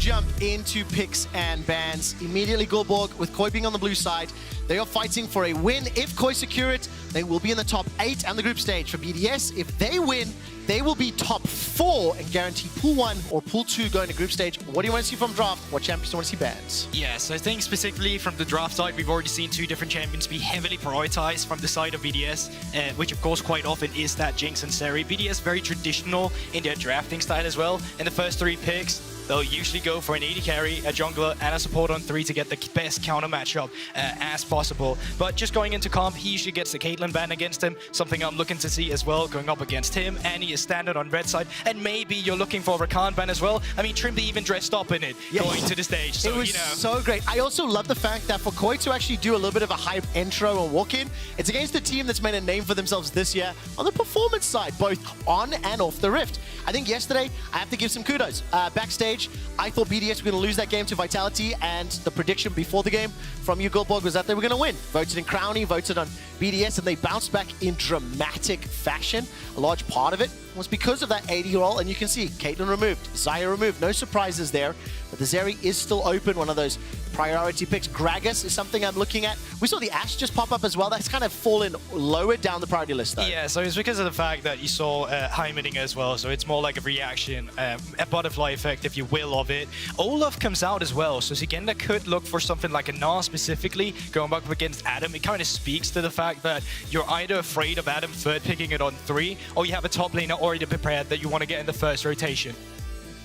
jump into picks and bans. Immediately Gullborg, with Koi being on the blue side, they are fighting for a win. If Koi secure it, they will be in the top 8 and the group stage. For BDS, if they win, they will be top 4 and guarantee Pool 1 or Pool 2 going to group stage. What do you want to see from draft? What champions do you want to see bans? Yes, I think specifically from the draft side, we've already seen 2 different champions be heavily prioritized from the side of BDS, which of course quite often is that Jinx and Seri. BDS very traditional in their drafting style as well. In the first 3 picks, they'll usually go for an AD carry, a jungler, and a support on 3 to get the best counter matchup as possible. But just going into comp, he usually gets the Caitlyn ban against him, something I'm looking to see as well, going up against him. And he is standard on red side, and maybe you're looking for a Rakan ban as well. I mean, Trimby even dressed up in it, going to the stage. So, it was so great. I also love the fact that for Koi to actually do a little bit of a hype intro and walk-in, it's against a team that's made a name for themselves this year on the performance side, both on and off the Rift. I think yesterday, I have to give some kudos. Backstage, I thought BDS were going to lose that game to Vitality, and the prediction before the game from you, Gullborg, was that they were going to win. Voted in Crowny, voted on BDS, and they bounced back in dramatic fashion. A large part of it was because of that AD roll, and you can see Caitlyn removed, Xayah removed, no surprises there. But the Zeri is still open, one of those priority picks. Gragas is something I'm looking at. We saw the Ashe just pop up as well. That's kind of fallen lower down the priority list, though. Yeah, so it's because of the fact that you saw Heimerdinger as well, so it's more like a reaction, a butterfly effect, if you will, of it. Olaf comes out as well, so Sigenda could look for something like a Gnar specifically, going back up against Adam. It kind of speaks to the fact that you're either afraid of Adam third picking it on 3, or you have a top laner already prepared that you want to get in the first rotation.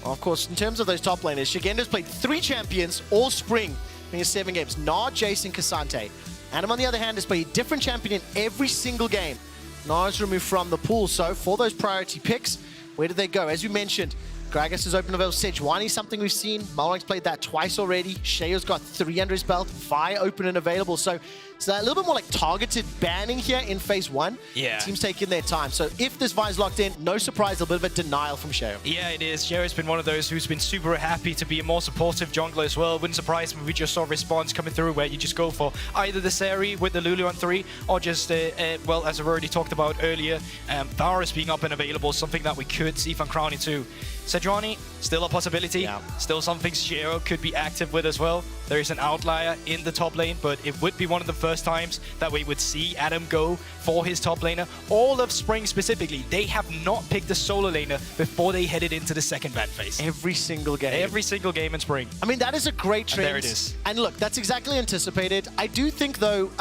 Well, of course, in terms of those top laners, Shigenda's played 3 champions all spring in his 7 games. Gnar, Jason, Cassante. Adam, on the other hand, has played a different champion in every single game. Gnar's removed from the pool, so for those priority picks, where did they go? As you mentioned, Gragas is open available. Sejuani, something we've seen. Malrang's played that twice already. Shea's got 3 under his belt. Vi open and available. So a little bit more like targeted banning here in phase 1. Yeah. Teams taking their time. So if this Vi's locked in, no surprise, a little bit of a denial from Sheo. Yeah, it is. Sheo has been one of those who's been super happy to be a more supportive jungler as well. Wouldn't surprise me if we just saw response coming through where you just go for either the Seri with the Lulu on 3, or just, well, as I've already talked about earlier, Varus being up and available, something that we could see from Crowny too. Sejuani, still a possibility. Yeah. Still something Sheo could be active with as well. There is an outlier in the top lane, but it would be one of the first times that we would see Adam go for his top laner. All of Spring specifically, they have not picked a solo laner before they headed into the second ban phase. Every single game. Every single game in Spring. I mean, that is a great trend. And there it is. And look, that's exactly anticipated. I do think, though,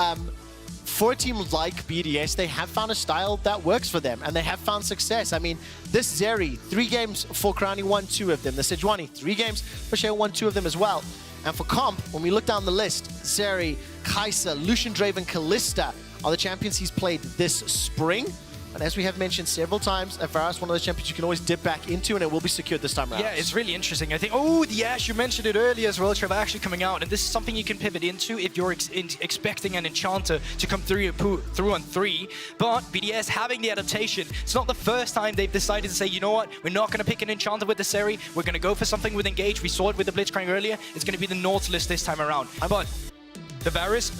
for a team like BDS, they have found a style that works for them, and they have found success. I mean, this Zeri, 3 games for Crowny, won 2 of them. The Sejuani, 3 games for Sheo, won 2 of them as well. And for comp, when we look down the list, Zeri, Kai'Sa, Lucian Draven, Kalista are the champions he's played this spring. And as we have mentioned several times, Varus, one of those champions you can always dip back into, and it will be secured this time around. Yeah, it's really interesting. I think, oh, the Ashe, you mentioned it earlier as well, Trevor, actually coming out. And this is something you can pivot into if you're expecting an Enchanter to come through on 3. But BDS having the adaptation, it's not the first time they've decided to say, you know what, we're not going to pick an Enchanter with the Seri. We're going to go for something with Engage. We saw it with the Blitzcrank earlier. It's going to be the Nautilus this time around. But the Varus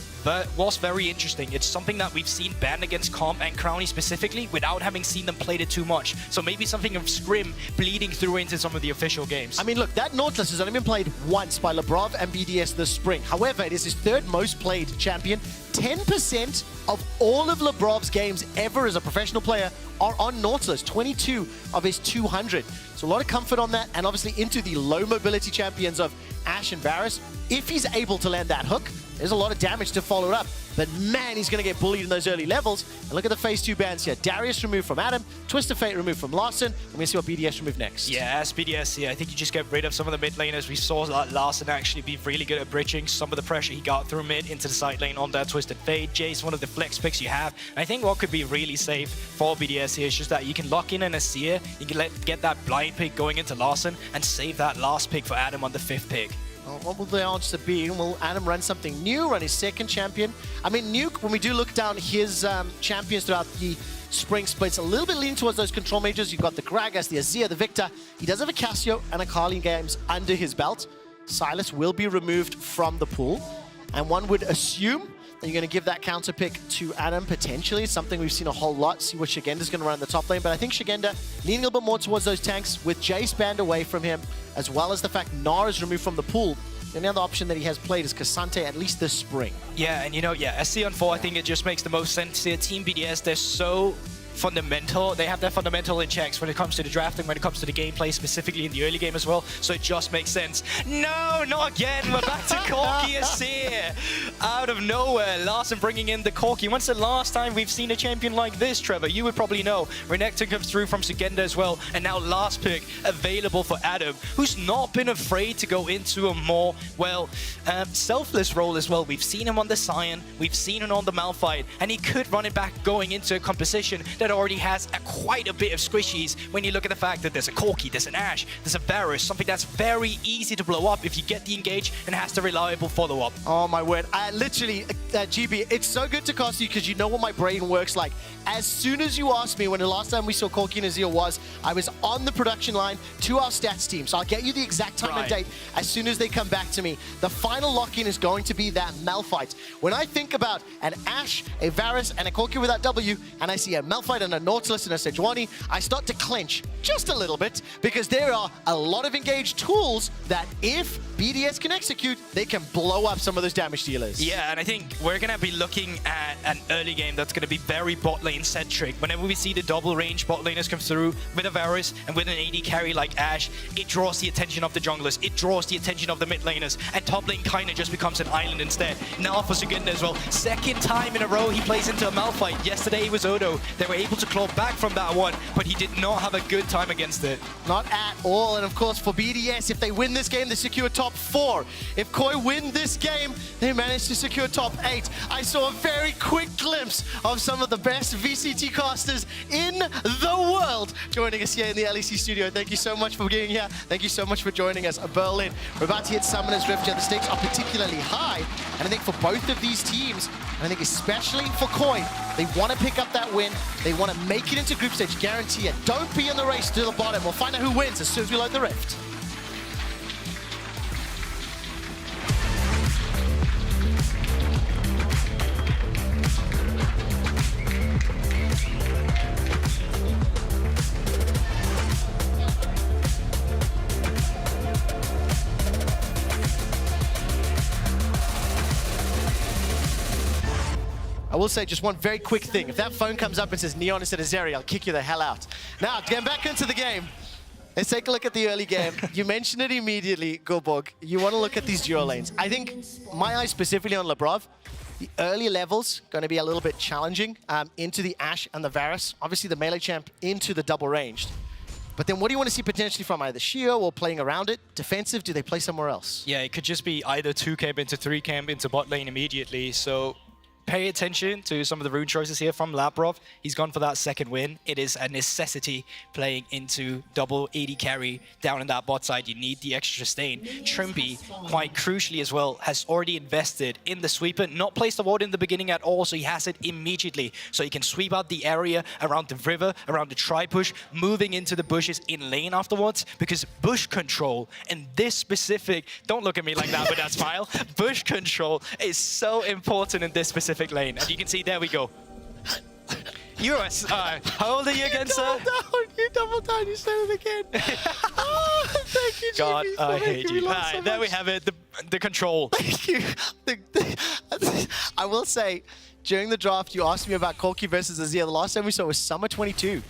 was very interesting. It's something that we've seen banned against Comp and Crowny specifically without having seen them played it too much. So maybe something of Scrim bleeding through into some of the official games. I mean, look, that Nautilus has only been played once by Labrov and BDS this spring. However, it is his 3rd most played champion. 10% of all of Labrov's games ever as a professional player are on Nautilus, 22 of his 200. So a lot of comfort on that, and obviously into the low mobility champions of Ashe and Varus. If he's able to land that hook, there's a lot of damage to follow it up. But man, he's going to get bullied in those early levels. And look at the phase 2 bans here. Darius removed from Adam, Twist of Fate removed from Larson. We're going to see what BDS remove next. Yeah, as BDS here, I think you just get rid of some of the mid laners. We saw Larson actually be really good at bridging some of the pressure he got through mid into the side lane on that Twisted Fate. Jay's one of the flex picks you have. And I think what could be really safe for BDS here is just that you can lock in an Asir, you can get that blind pick going into Larson, and save that last pick for Adam on the 5th pick. What will the answer be? Will Adam run something new, run his 2nd champion? I mean, Nuke, when we do look down his champions throughout the spring splits, a little bit leaning towards those control majors. You've got the Gragas, the Azir, the Victor. He does have a Cassio and a Carly games under his belt. Silas will be removed from the pool. And one would assume Are you going to give that counter pick to Adam potentially? It's something we've seen a whole lot. See what Shigenda's going to run in the top lane. But I think Shigenda leaning a little bit more towards those tanks with Jace banned away from him, as well as the fact Nara is removed from the pool. The only other option that he has played is Cassante, at least this spring. Yeah, and SC on 4, I think it just makes the most sense here. Team BDS, they're so fundamental. They have their fundamental in checks when it comes to the drafting, when it comes to the gameplay, specifically in the early game as well. So it just makes sense. No, not again. We're back to Corki here. Out of nowhere, Larson bringing in the Corki. When's the last time we've seen a champion like this, Trevor? You would probably know. Renekton comes through from Shigenda as well. And now last pick available for Adam, who's not been afraid to go into a more, well, selfless role as well. We've seen him on the Sion. We've seen him on the Malphite. And he could run it back going into a composition that already has quite a bit of squishies when you look at the fact that there's a Corki, there's an Ashe, there's a Varus, something that's very easy to blow up if you get the engage and has the reliable follow-up. Oh my word. I literally, GB, it's so good to cast you because you know what my brain works like. As soon as you asked me when the last time we saw Corki and Azir was, I was on the production line to our stats team. So I'll get you the exact time and date as soon as they come back to me. The final lock-in is going to be that Malphite. When I think about an Ashe, a Varus, and a Corki without W, and I see a Malphite and a Nautilus and a Sejuani, I start to clench just a little bit because there are a lot of engaged tools that if BDS can execute, they can blow up some of those damage dealers. Yeah, and I think we're going to be looking at an early game that's going to be very bot lane centric. Whenever we see the double range bot laners come through with a Varus and with an AD carry like Ashe, it draws the attention of the junglers, it draws the attention of the mid laners, and top lane kind of just becomes an island instead. Now for Shigenda as well, second time in a row he plays into a Malphite. Yesterday it was Odo. They were able to claw back from that one, but he did not have a good time against it. Not at all. And of course for BDS, if they win this game, they secure top 4. If Koi win this game, they manage to secure top 8. I saw a very quick glimpse of some of the best VCT casters in the world joining us here in the LEC studio. Thank you so much for being here. Thank you so much for joining us. Berlin, we're about to hit Summoner's Rift here. The stakes are particularly high. And I think for both of these teams, and I think especially for Koi, they want to pick up that win. They want to make it into group stage, guarantee it. Don't be in the race to the bottom. We'll find out who wins as soon as we load the Rift. I will say just one very quick thing. If that phone comes up and says Neon instead of Zeri, I'll kick you the hell out. Now, getting back into the game, let's take a look at the early game. You mentioned it immediately, Gulborg. You want to look at these duo lanes. I think my eye specifically on Labrov, the early levels going to be a little bit challenging into the Ashe and the Varus. Obviously, the melee champ into the double ranged. But then what do you want to see potentially from either Shio or playing around it? Defensive, do they play somewhere else? Yeah, it could just be either 2 camp into 3 camp into bot lane immediately. So pay attention to some of the rune choices here from Labrov. He's gone for that second win. It is a necessity playing into double AD carry down in that bot side. You need the extra stain. Trimby, quite crucially as well, has already invested in the sweeper. Not placed the ward in the beginning at all, so he has it immediately. So he can sweep out the area around the river, around the tri-push, moving into the bushes in lane afterwards, because bush control and this specific, don't look at me like that with that smile, bush control is so important in this specific lane. And you can see, there we go. How old are you again, sir? You double down, you said it again. Oh, thank you, God, GB, I hate you. So there we have it, the control. Thank you. I will say, during the draft, you asked me about Corki versus Azir. The last time we saw was Summer 22.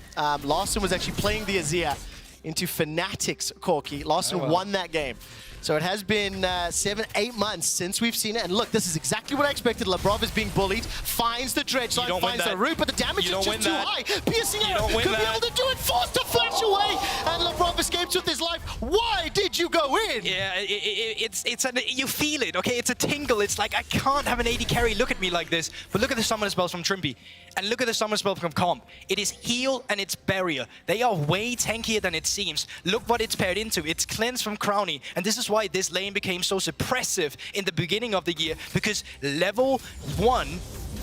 Larson was actually playing the Azir into Fnatic's Corki. Larson won that game. So it has been 7-8 months since we've seen it. And look, this is exactly what I expected. Labrov is being bullied, finds the dredge line, finds the root, but the damage is just too high. Piercing arrow could be able to do it, forced to flash away, and Labrov escapes with his life. Why did you go in? Yeah, you feel it, okay? It's a tingle. It's like, I can't have an AD carry look at me like this. But look at the summon spells from Trimby. And look at the summon spell from Comp. It is heal and it's barrier. They are way tankier than it seems. Look what it's paired into. It's cleanse from Crowny. And this is why this lane became so suppressive in the beginning of the year, because level 1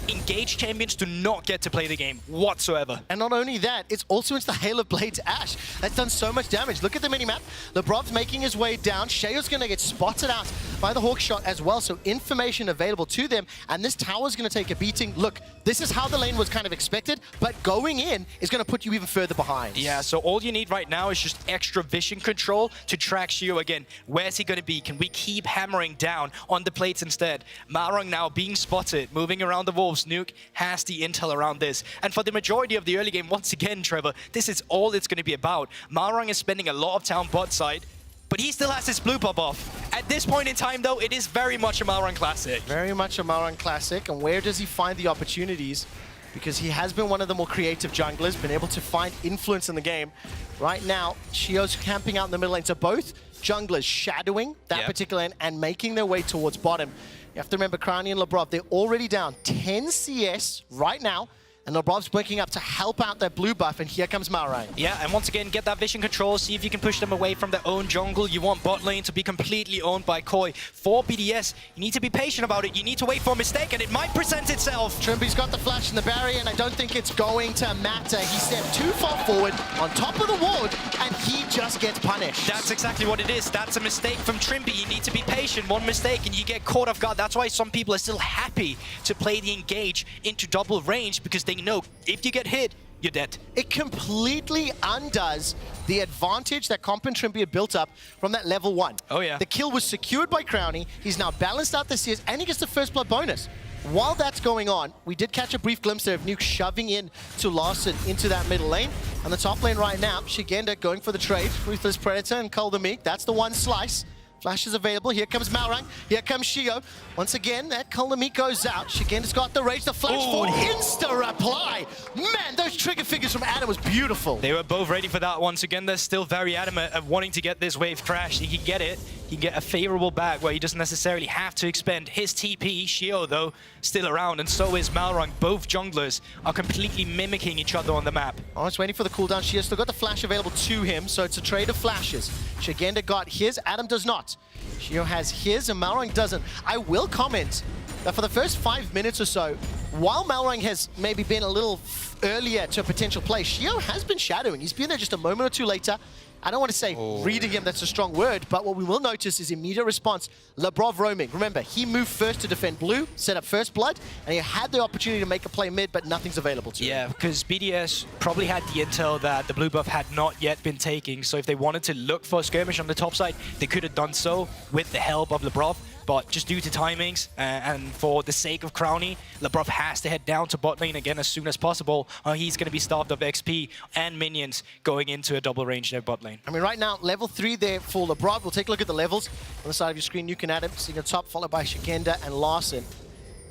engaged champions do not get to play the game whatsoever. And not only that, it's also into the Hail of Blades Ash. That's done so much damage. Look at the minimap. Lebrov's making his way down. Sheo's going to get spotted out by the Hawk Shot as well, so information available to them. And this tower's going to take a beating. Look, this is how the lane was kind of expected, but going in is going to put you even further behind. Yeah, so all you need right now is just extra vision control to track Shio again. Where's he going to be? Can we keep hammering down on the plates instead? Malrang now being spotted, moving around the wolves. Nuke has the intel around this. And for the majority of the early game, once again, Trevor, this is all it's going to be about. Malrang is spending a lot of time bot side, but he still has his blue buff off. At this point in time, though, it is very much a Malrang classic. Very much a Malrang classic. And where does he find the opportunities? Because he has been one of the more creative junglers, been able to find influence in the game. Right now, Shio's camping out in the middle lane. So both junglers shadowing that particular lane and making their way towards bottom. You have to remember, Crowny and Lebrov, they're already down 10 CS right now. And Lebrov's breaking up to help out that blue buff, and here comes Malrang. Yeah, and once again, get that vision control, see if you can push them away from their own jungle. You want bot lane to be completely owned by Koi. For BDS, you need to be patient about it. You need to wait for a mistake, and it might present itself. Trimby's got the flash in the barrier, and I don't think it's going to matter. He stepped too far forward on top of the ward, and he just gets punished. That's exactly what it is. That's a mistake from Trimby. You need to be patient. One mistake, and you get caught off guard. That's why some people are still happy to play the engage into double range, because they know if you get hit, you're dead. It completely undoes the advantage that Comp and Trimby had built up from that level 1. Oh, yeah. The kill was secured by Crowny. He's now balanced out the CS, and he gets the first blood bonus. While that's going on, we did catch a brief glimpse there of Nuke shoving in to Larson into that middle lane. On the top lane right now, Shigenda going for the trade. Ruthless Predator and Call the Meek. That's the one slice. Flash is available. Here comes Malrang. Here comes Shio. Once again, that Kalamik goes out. Shigenda's got the rage. The flash forward. Insta-reply. Man, those trigger figures from Adam was beautiful. They were both ready for that once again. They're still very adamant of wanting to get this wave crashed. He can get it. He can get a favorable back where he doesn't necessarily have to expend his TP. Shio, though, still around, and so is Malrang. Both junglers are completely mimicking each other on the map. Oh, it's waiting for the cooldown. Shio still got the flash available to him, so it's a trade of flashes. Shigenda got his. Adam does not. Shio has his and Malrang doesn't. I will comment that for the first 5 minutes or so, while Malrang has maybe been a little earlier to a potential play, Shio has been shadowing. He's been there just a moment or two later. I don't want to say reading him, that's a strong word, but what we will notice is immediate response. Lebrov roaming. Remember, he moved first to defend blue, set up first blood, and he had the opportunity to make a play mid, but nothing's available to him. Yeah, because BDS probably had the intel that the blue buff had not yet been taking, so if they wanted to look for a skirmish on the top side, they could have done so with the help of Lebrov. But just due to timings and for the sake of Crowny, Lebrov has to head down to bot lane again as soon as possible, or he's going to be starved of XP and minions going into a double range there bot lane. I mean, right now, level 3 there for Lebrov. We'll take a look at the levels. On the side of your screen, you can add him. Seeing at top, followed by Shigenda and Larson.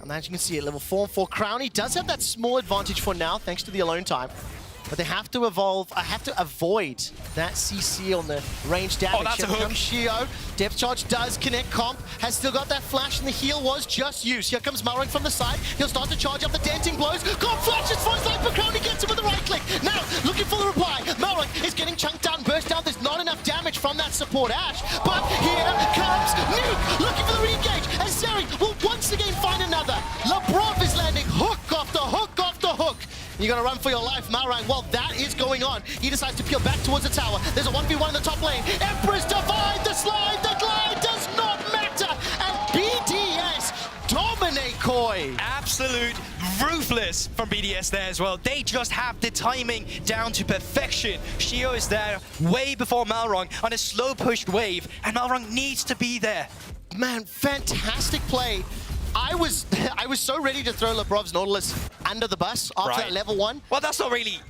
And as you can see, at level 4 and 4, Crowny does have that small advantage for now, thanks to the alone time. But they have to evolve. I have to avoid that CC on the range damage. Oh, that's a hook. Here comes Shio. Depth charge does connect. Comp has still got that flash, and the heal was just used. Here comes Malrang from the side. He'll start to charge up the denting blows. Comp flashes for his life, but Crowny gets him with the right click. Now, looking for the reply. Malrang is getting chunked down, burst down. There's not enough damage from that support Ash. But here comes Nuke, looking for the re-engage. And Zeri will once again find another. Lebrov is landing hook after hook after hook. You gotta run for your life, Malrang. While that is going on, he decides to peel back towards the tower. There's a 1v1 in the top lane. Empress divide, the slide, the glide does not matter. And BDS dominate Koi. Absolute ruthless from BDS there as well. They just have the timing down to perfection. Shio is there way before Malrang on a slow pushed wave, and Malrang needs to be there. Man, fantastic play. I was so ready to throw Lebrov's Nautilus under the bus after that level 1. Well, that's not really...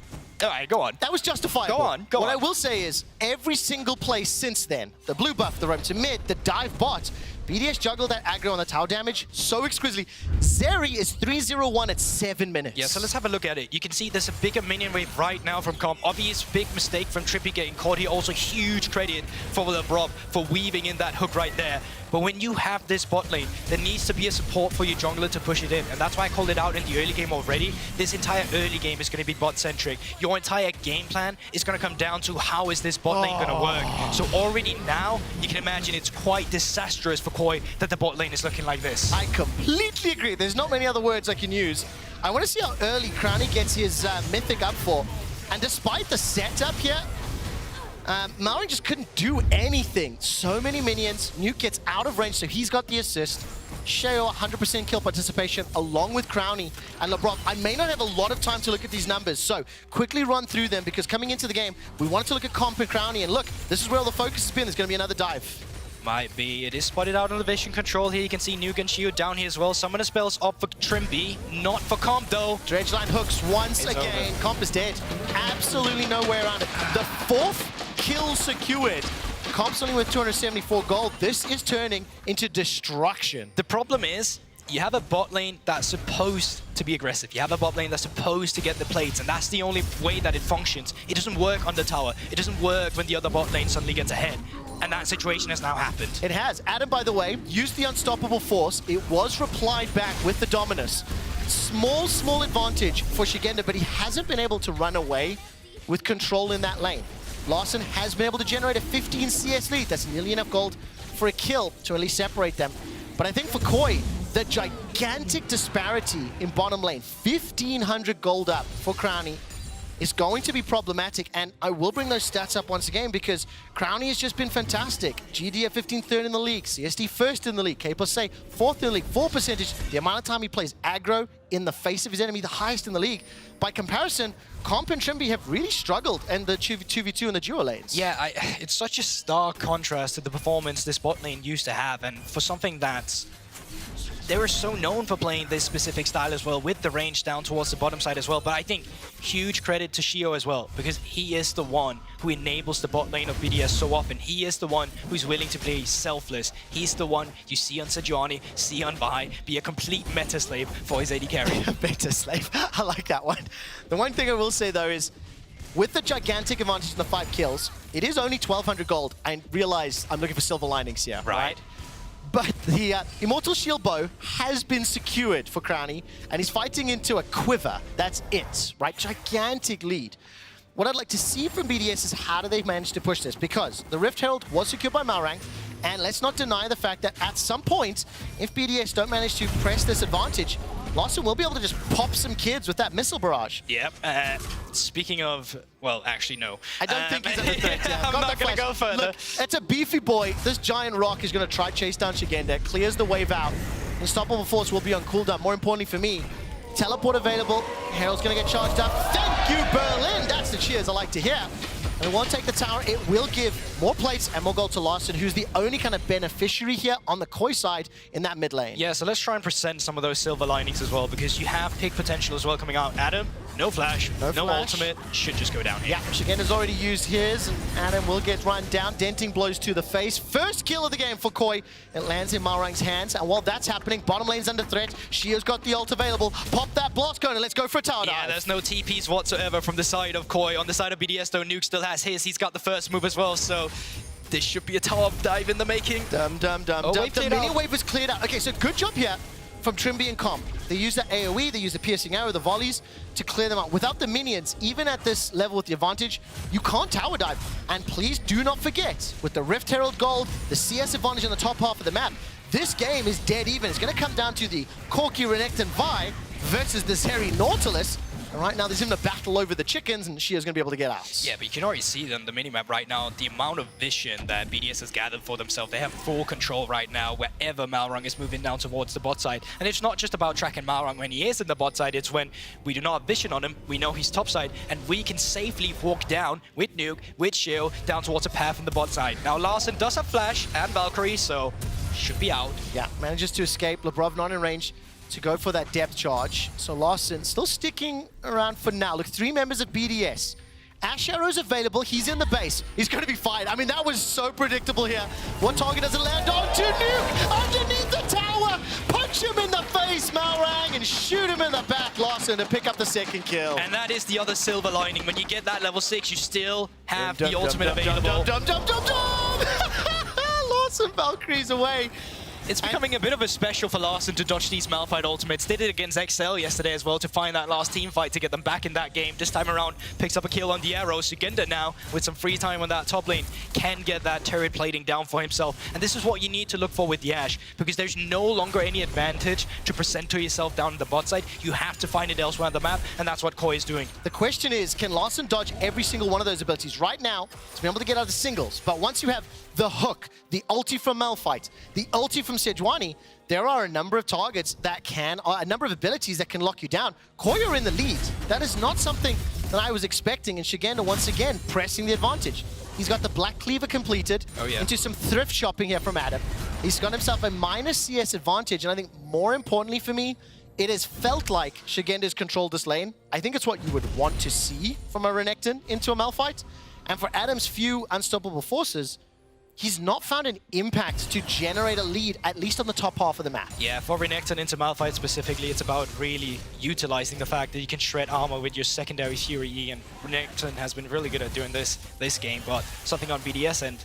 All right, go on. That was justifiable. Go on. What I will say is, every single play since then, the blue buff, the roam to mid, the dive bot, BDS juggled that aggro on the tower damage so exquisitely. Zeri is 3-0-1 at 7 minutes. Yeah, so let's have a look at it. You can see there's a bigger minion wave right now from Comp. Obvious big mistake from Trippy getting caught here. Also huge credit for Lebrov for weaving in that hook right there. But when you have this bot lane, there needs to be a support for your jungler to push it in. And that's why I called it out in the early game already. This entire early game is going to be bot-centric. Your entire game plan is going to come down to how is this bot lane going to work. So already now, you can imagine it's quite disastrous for Koi that the bot lane is looking like this. I completely agree. There's not many other words I can use. I want to see how early Crownie gets his Mythic up for. And despite the setup here, Malrang just couldn't do anything. So many minions. Nuke gets out of range, so he's got the assist. Sheo, 100% kill participation, along with Crownie and LeBron. I may not have a lot of time to look at these numbers, so quickly run through them, because coming into the game, we wanted to look at Comp and Crownie, and look, this is where all the focus has been. There's going to be another dive. Might be. It is spotted out on the vision control here. You can see Nuke and Sheo down here as well. Summoner spells up for Trimby, not for Comp though. Dredgeline hooks once It's again. over. Comp is dead. Absolutely no way around it. The 4th kill secured. Comp's only with 274 gold. This is turning into destruction. The problem is, you have a bot lane that's supposed to be aggressive. You have a bot lane that's supposed to get the plates, and that's the only way that it functions. It doesn't work on the tower. It doesn't work when the other bot lane suddenly gets ahead. And that situation has now happened. It has. Adam, by the way, used the Unstoppable Force. It was replied back with the Dominus. Small advantage for Shigenda, but he hasn't been able to run away with control in that lane. Larssen has been able to generate a 15 CS lead. That's nearly enough gold for a kill to at least separate them. But I think for Koi, the gigantic disparity in bottom lane, 1,500 gold up for Crownie, is going to be problematic, and I will bring those stats up once again because Crownie has just been fantastic. GD at 15th, 3rd in the league, CSD 1st in the league, K+A 4th in the league, 4%, the amount of time he plays aggro in the face of his enemy, the highest in the league. By comparison, Comp and Trimby have really struggled in the 2v2 and the duo lanes. Yeah, it's such a stark contrast to the performance this bot lane used to have, and for something that's... They were so known for playing this specific style as well, with the range down towards the bottom side as well. But I think huge credit to Sheo as well, because he is the one who enables the bot lane of BDS so often. He is the one who's willing to play selfless. He's the one you see on Sejuani, see on Vi, be a complete meta slave for his AD carry. Meta slave. I like that one. The one thing I will say though is, with the gigantic advantage in the 5 kills, it is only 1,200 gold. I realize I'm looking for silver linings here, right? But the Immortal Shield Bow has been secured for Crownie, and he's fighting into a quiver. That's it, right? Gigantic lead. What I'd like to see from BDS is how do they manage to push this? Because the Rift Herald was secured by Malrang, and let's not deny the fact that at some point, if BDS don't manage to press this advantage, Larssen will be able to just pop some kids with that missile barrage. Yep. Speaking of, well, actually, no. I don't think he's under threat. Yeah. I'm not going to go further. Look, it's a beefy boy. This giant rock is going to try chase down Shigenda, clears the wave out. Unstoppable Force will be on cooldown. More importantly for me, teleport available. Herald's going to get charged up. Thank you, Berlin. That's the cheers I like to hear. And it won't take the tower. It will give more plates and more gold to Larssen, who's the only kind of beneficiary here on the Koi side in that mid lane. Yeah, so let's try and present some of those silver linings as well, because you have pick potential as well coming out. Adam, no flash, no flash. ultimate, should just go down here. Yeah, Shigenda's already used his, and Adam will get run down. Denting blows to the face. First kill of the game for Koi. It lands in Malrang's hands, and while that's happening, bottom lane's under threat. Sheo's got the ult available. Pop that blast cone, and let's go for a tower dive. Yeah, there's no TPs whatsoever from the side of Koi. On the side of BDS, though, Nuke still has his. He's got the first move as well, so this should be a tower dive in the making. The mini wave is cleared out. Okay, so good job here from Trimby and Comp. They use the AoE, they use the piercing arrow, the volleys to clear them out. Without the minions, even at this level with the advantage, you can't tower dive. And please do not forget, with the Rift Herald gold, the CS advantage on the top half of the map, this game is dead even. It's going to come down to the Corki, Renekton, Vi versus the Zeri Nautilus. And right now, there's even a battle over the chickens, and Shio's going to be able to get out. Yeah, but you can already see on the minimap right now, the amount of vision that BDS has gathered for themselves. They have full control right now wherever Malrang is moving down towards the bot side. And it's not just about tracking Malrang when he is in the bot side, it's when we do not have vision on him, we know he's top side, and we can safely walk down with Nuke, with Shio, down towards a path in the bot side. Now, Larssen does have Flash and Valkyrie, so should be out. Yeah, manages to escape. Lebrov not in range to go for that depth charge. So Larssen still sticking around for now. Look, 3 members of BDS. Ash Arrow's available. He's in the base. He's going to be fine. I mean, that was so predictable here. What target does it land on? To Nuke underneath the tower. Punch him in the face, Malrang, and shoot him in the back. Larssen to pick up the 2nd kill. And that is the other silver lining. When you get that level 6, you still have the ultimate available. Some Valkyries away. It's becoming a bit of a special for Larssen to dodge these Malphite ultimates. Did it against XL yesterday as well to find that last team fight to get them back in that game. This time around, picks up a kill on the arrow. Sugenda now, with some free time on that top lane, can get that turret plating down for himself. And this is what you need to look for with Yash, because there's no longer any advantage to present to yourself down in the bot side. You have to find it elsewhere on the map, and that's what Koi is doing. The question is, can Larssen dodge every single one of those abilities? Right now, to be able to get out of the singles, but once you have the hook, the ulti from Malphite, the ulti from Sejuani, there are a number of targets that can, a number of abilities that can lock you down. Koi are in the lead. That is not something that I was expecting, and Shigenda once again pressing the advantage. He's got the Black Cleaver completed into some thrift shopping here from Adam. He's got himself a minus CS advantage, and I think more importantly for me, it has felt like Shigenda's controlled this lane. I think it's what you would want to see from a Renekton into a Malphite. And for Adam's few unstoppable forces, he's not found an impact to generate a lead, at least on the top half of the map. Yeah, for Renekton into Malphite specifically, it's about really utilizing the fact that you can shred armor with your secondary Fury E, and Renekton has been really good at doing this game, but something on BDS end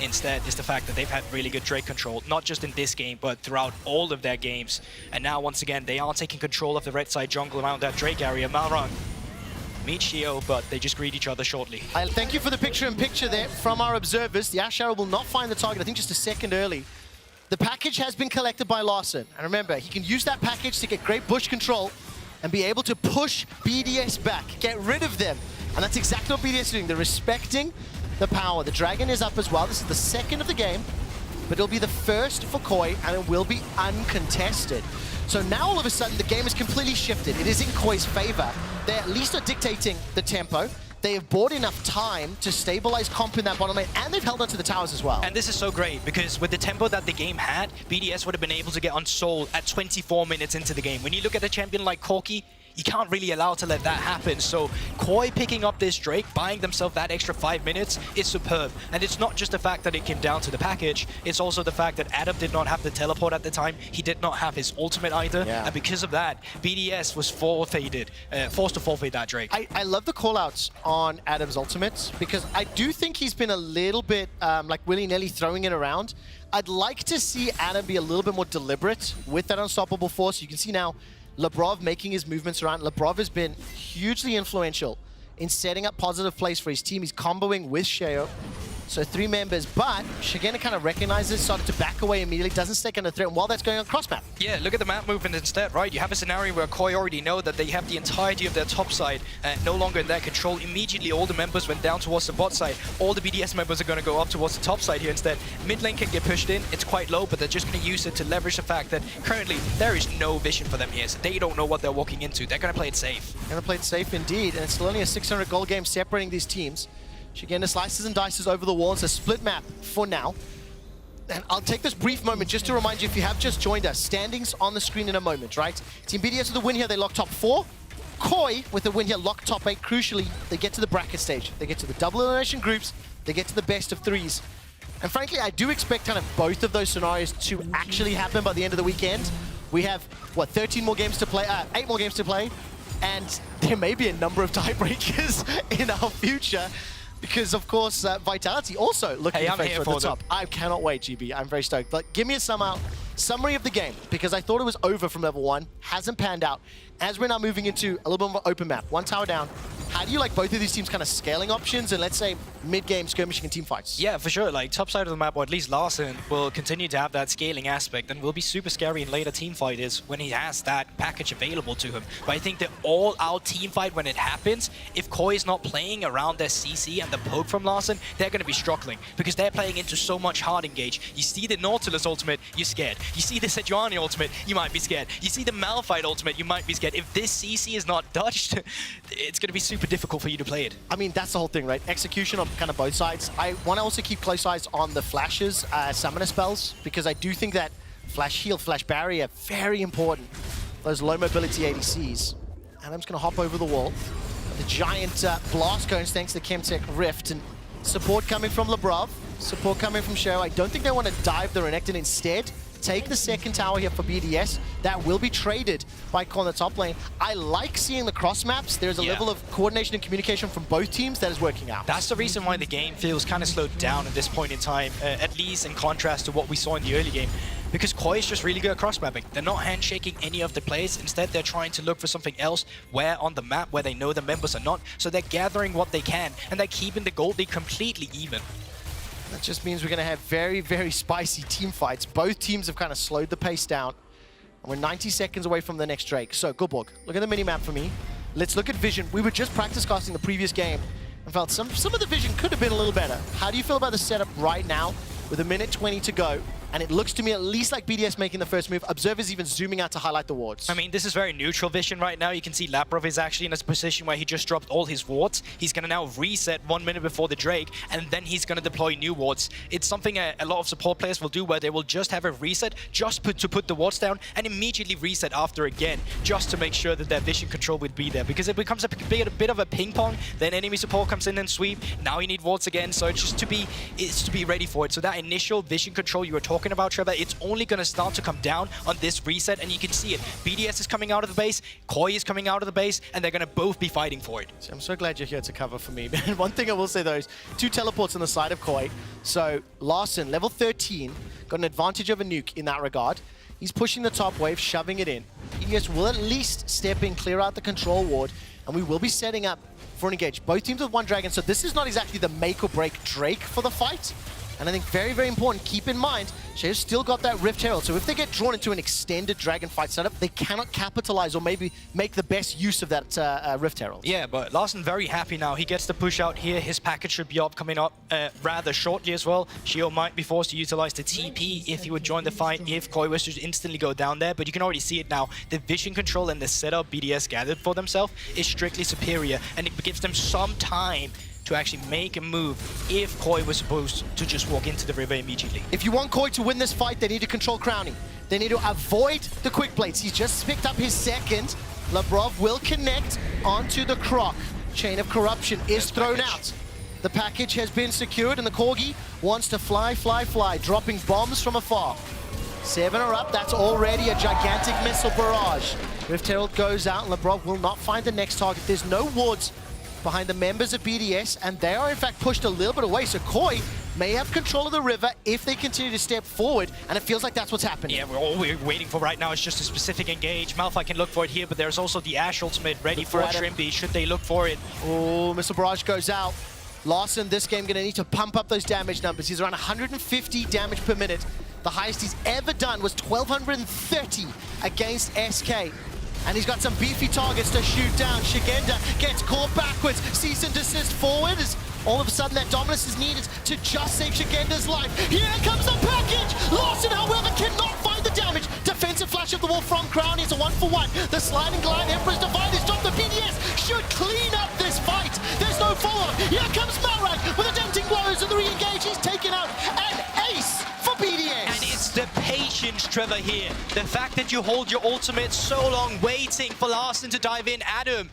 instead is the fact that they've had really good Drake control, not just in this game, but throughout all of their games. And now, once again, they are taking control of the red side jungle around that Drake area. Malrang meet Shio, but they just greet each other shortly. Thank you for the picture-in-picture there from our observers. The Ash Arrow will not find the target, I think just a second early. The package has been collected by Larssen. And remember, he can use that package to get great bush control and be able to push BDS back, get rid of them. And that's exactly what BDS is doing. They're respecting the power. The Dragon is up as well. This is the second of the game, but it'll be the first for Koi, and it will be uncontested. So now all of a sudden, the game is completely shifted. It is in Koi's favor. They at least are dictating the tempo. They have bought enough time to stabilize comp in that bottom lane, and they've held onto the towers as well. And this is so great, because with the tempo that the game had, BDS would have been able to get on Soul at 24 minutes into the game. When you look at a champion like Corki, you can't really allow to let that happen. So Koi picking up this Drake, buying themselves that extra 5 minutes is superb. And it's not just the fact that it came down to the package, it's also the fact that Adam did not have the teleport at the time. He did not have his ultimate either. Yeah. And because of that, BDS was forced to forfeit that Drake. I love the call-outs on Adam's ultimates, because I do think he's been a little bit like willy-nilly throwing it around. I'd like to see Adam be a little bit more deliberate with that unstoppable force. You can see now Lebrov making his movements around. Lebrov has been hugely influential in setting up positive plays for his team. He's comboing with Sheo. So 3 members, but Shigena kind of recognizes, started to back away immediately, doesn't stay under threat, and while that's going on cross-map. Yeah, look at the map movement instead, right? You have a scenario where Koi already know that they have the entirety of their top side no longer in their control. Immediately, all the members went down towards the bot side. All the BDS members are going to go up towards the top side here instead. Mid lane can get pushed in. It's quite low, but they're just going to use it to leverage the fact that currently there is no vision for them here, so they don't know what they're walking into. They're going to play it safe. Going to play it safe indeed, and it's still only a 600 goal game separating these teams. Shigena slices and dices over the wall. It's a split map for now. And I'll take this brief moment just to remind you, if you have just joined us, standings on the screen in a moment, right? Team BDS with the win here, they lock top 4. Koi with the win here, lock top 8. Crucially, they get to the bracket stage. They get to the double elimination groups. They get to the best of 3s. And frankly, I do expect kind of both of those scenarios to actually happen by the end of the weekend. We have, what, 13 more games to play, 8 more games to play. And there may be a number of tiebreakers in our future. Because, of course, Vitality also looking to face at the top. I cannot wait, GB. I'm very stoked. But give me a summary of the game, because I thought it was over from level 1. Hasn't panned out. As we're now moving into a little bit of an open map, 1 tower down, how do you like both of these teams' kind of scaling options and, let's say, mid-game skirmishing and team fights? Yeah, for sure. Like, top side of the map, or at least Larssen, will continue to have that scaling aspect and will be super scary in later team fighters when he has that package available to him. But I think the all-out team fight, when it happens, if Koi is not playing around their CC and the poke from Larssen, they're going to be struggling because they're playing into so much hard engage. You see the Nautilus ultimate, you're scared. You see the Sejuani ultimate, you might be scared. You see the Malphite ultimate, you might be scared. If this CC is not dodged, it's going to be super difficult for you to play it. I mean, that's the whole thing, right? Execution on kind of both sides. I want to also keep close eyes on the flashes, summoner spells, because I do think that flash heal, flash barrier, very important. Those low mobility ADCs. Adam's going to hop over the wall. The giant blast cones thanks to the Chemtech Rift, and support coming from Lebrov, support coming from Sheo. I don't think they want to dive the Renekton. Instead, take the second tower here for BDS. That will be traded by Koi in the top lane. I like seeing the cross maps. There's a level of coordination and communication from both teams that is working out. That's the reason why the game feels kind of slowed down at this point in time, at least in contrast to what we saw in the early game. Because Koi is just really good at cross-mapping. They're not handshaking any of the players. Instead, they're trying to look for something else where on the map where they know the members are not. So they're gathering what they can, and they're keeping the gold lead completely even. That just means we're going to have very, very spicy team fights. Both teams have kind of slowed the pace down. And we're 90 seconds away from the next Drake. So, Gulborg, look at the mini-map for me. Let's look at vision. We were just practice casting the previous game and felt some of the vision could have been a little better. How do you feel about the setup right now with a minute 20 to go? And it looks to me at least like BDS making the first move. Observers even zooming out to highlight the wards. I mean, this is very neutral vision right now. You can see Labrov is actually in a position where he just dropped all his wards. He's going to now reset 1 minute before the Drake, and then he's going to deploy new wards. It's something a lot of support players will do, where they will just have a reset, just to put the wards down, and immediately reset after again, just to make sure that their vision control would be there. Because it becomes a bit of a ping pong, then enemy support comes in and sweep. Now you need wards again, so it's just to be ready for it. So that initial vision control you were talking about, Trevor, it's only going to start to come down on this reset, and you can see it. BDS is coming out of the base, Koi is coming out of the base, and they're going to both be fighting for it. I'm so glad you're here to cover for me. One thing I will say though is 2 teleports on the side of Koi. So Larson, level 13, got an advantage over Nuke in that regard. He's pushing the top wave, shoving it in. BDS will at least step in, clear out the control ward, and we will be setting up for an engage. Both teams with 1 dragon, so this is not exactly the make or break Drake for the fight. And I think very, very important, keep in mind, Shea's still got that Rift Herald. So if they get drawn into an extended Dragon fight setup, they cannot capitalize or maybe make the best use of that Rift Herald. Yeah, but Larson very happy now. He gets the push out here. His package should be up coming up rather shortly as well. Shio might be forced to utilize the TP if he would join the fight, if Koi was to instantly go down there. But you can already see it now. The vision control and the setup BDS gathered for themselves is strictly superior. And it gives them some time to actually make a move if Koi was supposed to just walk into the river immediately. If you want Koi to win this fight, they need to control Crownie. They need to avoid the quick blades. He's just picked up his second. Labrov will connect onto the Croc. Chain of Corruption is thrown out. The package has been secured, and the Corgi wants to fly, fly, fly, dropping bombs from afar. 7 are up. That's already a gigantic missile barrage. Rift Herald goes out, and Labrov will not find the next target. There's no wards behind the members of BDS, and they are in fact pushed a little bit away. So Koi may have control of the river if they continue to step forward, and it feels like that's what's happening. Yeah, all we're waiting for right now is just a specific engage. Malphite can look for it here, but there's also the Ashe ultimate ready for a Trimby should they look for it. Oh, Missile Barrage goes out. Larson this game gonna need to pump up those damage numbers. He's around 150 damage per minute. The highest he's ever done was 1,230 against SK. And he's got some beefy targets to shoot down. Shigenda gets caught backwards. Cease and desist forward as all of a sudden that dominance is needed to just save Shigenda's life. Here comes the package! Larson, however, cannot find the damage. Defensive flash of the wall from Crown. It's a 1-for-1. The sliding glide, Emperor's Divide is dropped. The BDS should clean up this fight. There's no follow-up. Here comes Malrag with the tempting blows and the re-engage. He's taken out an ace for BDS. And it's the patience, Trevor, here. The fact that you hold your ultimate so long, waiting for Larson to dive in at him.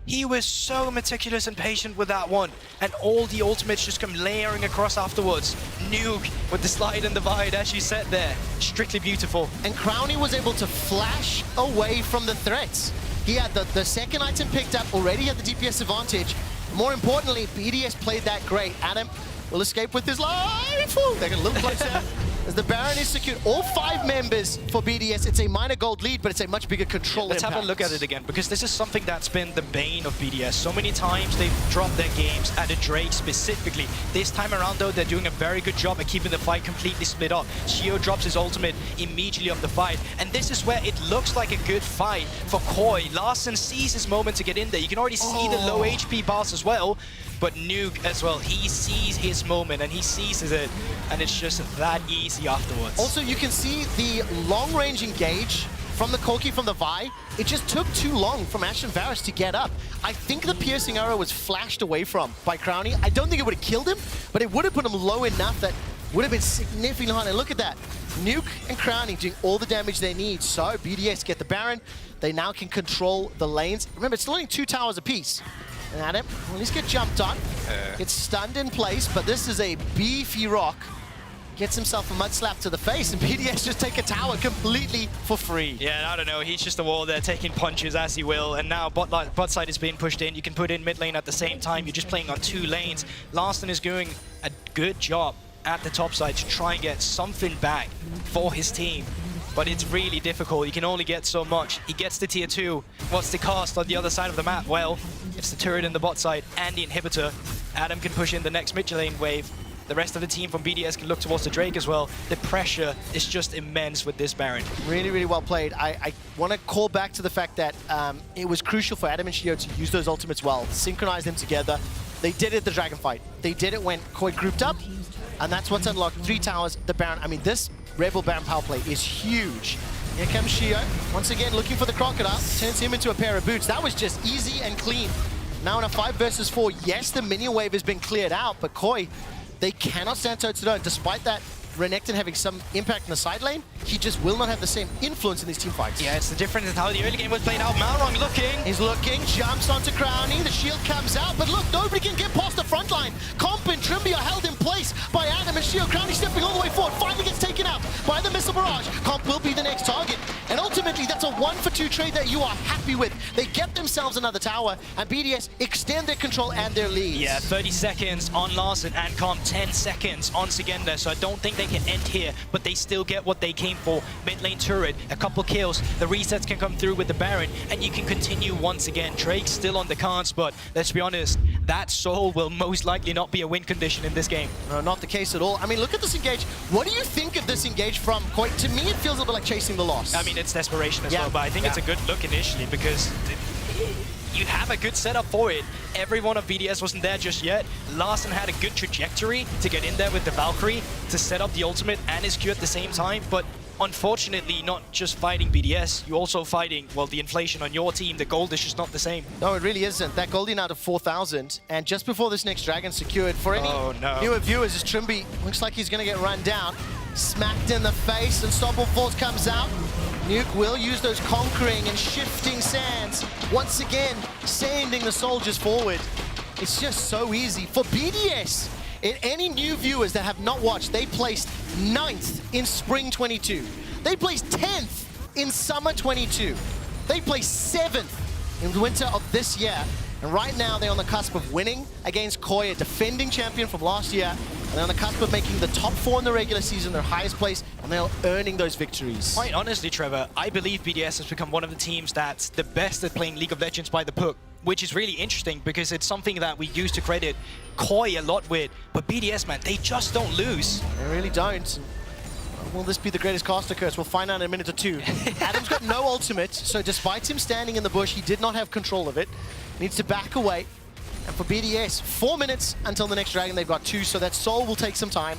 He was so meticulous and patient with that one. And all the ultimates just come layering across afterwards. Nuke with the slide and divide, as you said there. Strictly beautiful. And Crownie was able to flash away from the threats. He had the second item picked up, already had the DPS advantage. More importantly, BDS played that great. Adam will escape with his life. They get a little closer. As the Baron is secured, all 5 members for BDS. It's a minor gold lead, but it's a much bigger control Let's impact. have a look at it again, because this is something that's been the bane of BDS. So many times they've dropped their games at a Drake specifically. This time around, though, they're doing a very good job at keeping the fight completely split up. Shio drops his ultimate immediately of the fight, and this is where it looks like a good fight for Koi. Larson sees his moment to get in there. You can already see the low HP bars as well. But Nuke as well, he sees his moment and he seizes it, and it's just that easy afterwards. Also, you can see the long-range engage from the Corki from the Vi. It just took too long from Ashe and Varus to get up. I think the piercing arrow was flashed away from by Crownie. I don't think it would have killed him, but it would have put him low enough that would have been significantly hard. And look at that. Nuke and Crownie doing all the damage they need. So BDS get the Baron. They now can control the lanes. Remember, it's still only 2 towers apiece. And Adam will at least get jumped on. Gets stunned in place, but this is a beefy rock. gets himself a mud slap to the face, and BDS just take a tower completely for free. Yeah, I don't know. He's just a wall there, taking punches as he will. And now bot side is being pushed in. You can put in mid lane at the same time. You're just playing on 2 lanes. Larson is doing a good job at the top side to try and get something back for his team. But it's really difficult. You can only get so much. He gets to tier 2. What's the cost on the other side of the map? Well, it's the turret in the bot side and the inhibitor. Adam can push in the next mid lane wave. The rest of the team from BDS can look towards the Drake as well. The pressure is just immense with this Baron. Really, really well played. I want to call back to the fact that it was crucial for Adam and Shio to use those ultimates well, synchronize them together. They did it at the Dragon fight. They did it when Koi grouped up, and that's what's unlocked. 3 towers, the Baron. I mean, this Rebel Baron power play is huge. Here comes Shio, once again looking for the Crocodile, turns him into a pair of boots. That was just easy and clean. Now in a 5 versus 4, yes, the minion wave has been cleared out, but Koi, they cannot stand toe-to-toe. Despite that, Renekton having some impact in the side lane, he just will not have the same influence in these team fights. Yeah, it's the difference in how the early game was played out. Malrong looking. He's looking, jumps onto Crownie, the shield comes out, but look, nobody can get past the front line. Comp and Trimby are held in place by Adam and Shio. Crownie stepping all the way forward, finally gets taken out by the Missile Barrage. Comp will be the next target, and ultimately that's a 1-for-2 trade that you are happy with. They get themselves another tower, and BDS extend their control and their lead. Yeah, 30 seconds on Larson and Comp, 10 seconds on Sigenda, so I don't think they can end here, but they still get what they came for. Mid lane turret, a couple kills, the resets can come through with the Baron, and you can continue once again. Drake's still on the cards, but let's be honest, that Soul will most likely not be a win condition in this game. No, not the case at all. I mean, look at this engage. What do you think of this engage from Koi? To me, it feels a bit like chasing the loss. I mean, it's desperation as well, but I think it's a good look initially because you have a good setup for it. Everyone of BDS wasn't there just yet. Larson had a good trajectory to get in there with the Valkyrie to set up the ultimate and his Q at the same time, but unfortunately, not just fighting BDS, you're also fighting, well, the inflation on your team. The gold is just not the same. No, it really isn't. That goldie now to 4,000, and just before this next dragon secured, for any newer viewers, as Trimby looks like he's going to get run down. Smacked in the face, Unstoppable Force comes out. Nuke will use those conquering and shifting sands, once again, sending the soldiers forward. It's just so easy for BDS. Any new viewers that have not watched, they placed 9th in Spring 22. They placed 10th in Summer 22. They placed 7th in Winter of this year. And right now, they're on the cusp of winning against Koi, a defending champion from last year. And they're on the cusp of making the top 4 in the regular season, their highest place, and they're earning those victories. Quite honestly, Trevor, I believe BDS has become one of the teams that's the best at playing League of Legends by the book, which is really interesting because it's something that we used to credit Koi a lot with. But BDS, man, they just don't lose. They really don't. Will this be the greatest caster curse? We'll find out in a minute or two. Adam's got no ultimate, so despite him standing in the bush, he did not have control of it. Needs to back away. And for BDS, 4 minutes until the next dragon. They've got 2, so that Soul will take some time.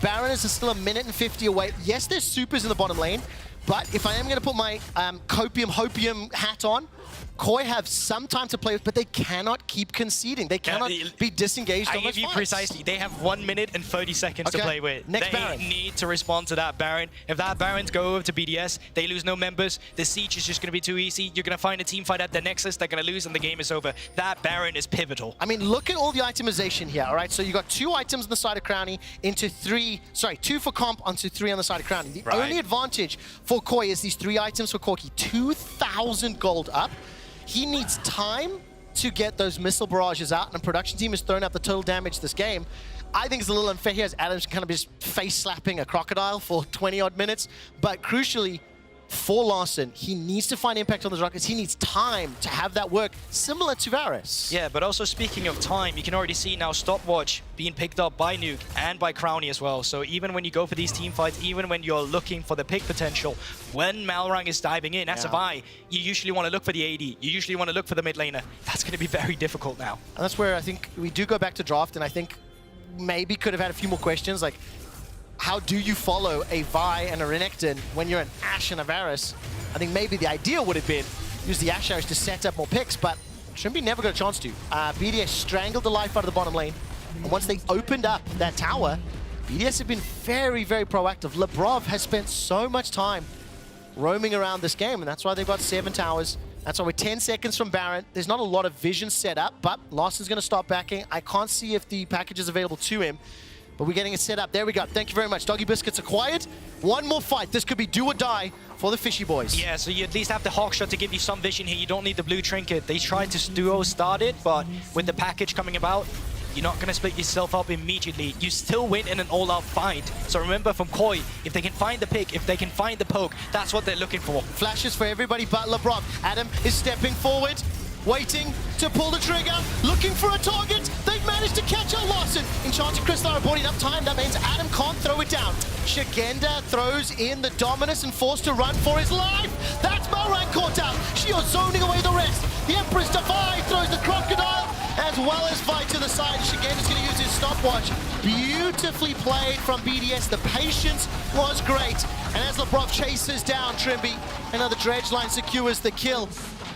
Baron is still 1 minute and 50 away. Yes, there's supers in the bottom lane, but if I am going to put my Hopium hat on, Koi have some time to play with, but they cannot keep conceding. They cannot be disengaged on those fights. I give you precisely. They have 1 minute and 30 seconds to play with. Next they Baron. need to respond to that Baron. If that Barons go over to BDS, they lose no members. The siege is just going to be too easy. You're going to find a team fight at the Nexus. They're going to lose, and the game is over. That Baron is pivotal. I mean, look at all the itemization here, all right? So you got 2 items on the side of Crownie into 3, sorry, 2 for Comp onto 3 on the side of Crownie. The only advantage for Koi is these 3 items for Corki. 2,000 gold up. He needs time to get those missile barrages out, and the production team has thrown up the total damage this game. I think it's a little unfair here as Adam's kind of just face-slapping a crocodile for 20-odd minutes. But crucially, for Larson, he needs to find impact on the rockets. He needs time to have that work, similar to Varus. Yeah, but also speaking of time, you can already see now Stopwatch being picked up by Nuke and by Crownie as well. So even when you go for these team fights, even when you're looking for the pick potential, when Malrang is diving in, that's a buy. You usually want to look for the AD. You usually want to look for the mid laner. That's going to be very difficult now. And that's where I think we do go back to draft, and I think maybe could have had a few more questions, like how do you follow a Vi and a Renekton when you're an Ashe and a Varus? I think maybe the idea would have been use the Ashe Arrows to set up more picks, but Trimby never got a chance to. BDS strangled the life out of the bottom lane, and once they opened up that tower, BDS have been very, very proactive. Lebrov has spent so much time roaming around this game, and that's why they've got 7 towers. That's why we're 10 seconds from Baron. There's not a lot of vision set up, but Larson's going to start backing. I can't see if the package is available to him. But we're getting it set up. There we go. Thank you very much. Doggy Biscuits acquired. One more fight. This could be do or die for the Fishy Boys. Yeah, so you at least have the Hawk Shot to give you some vision here. You don't need the blue trinket. They tried to duo start it, but with the package coming about, you're not going to split yourself up immediately. You still win in an all-out fight. So remember from Koi, if they can find the pick, if they can find the poke, that's what they're looking for. Flashes for everybody but LeBron. Adam is stepping forward, waiting to pull the trigger, looking for a target. They've managed to catch out Larson. Enchanted Crystal are bought enough time. That means Adam can't throw it down. Shigenda throws in the Dominus and forced to run for his life. That's Malrang caught out. Shio zoning away the rest. The Empress Defy throws the Crocodile, as well as fight to the side. Shigenda's going to use his stopwatch. Beautifully played from BDS. The patience was great. And as Lebrov chases down Trimby, another dredge line secures the kill.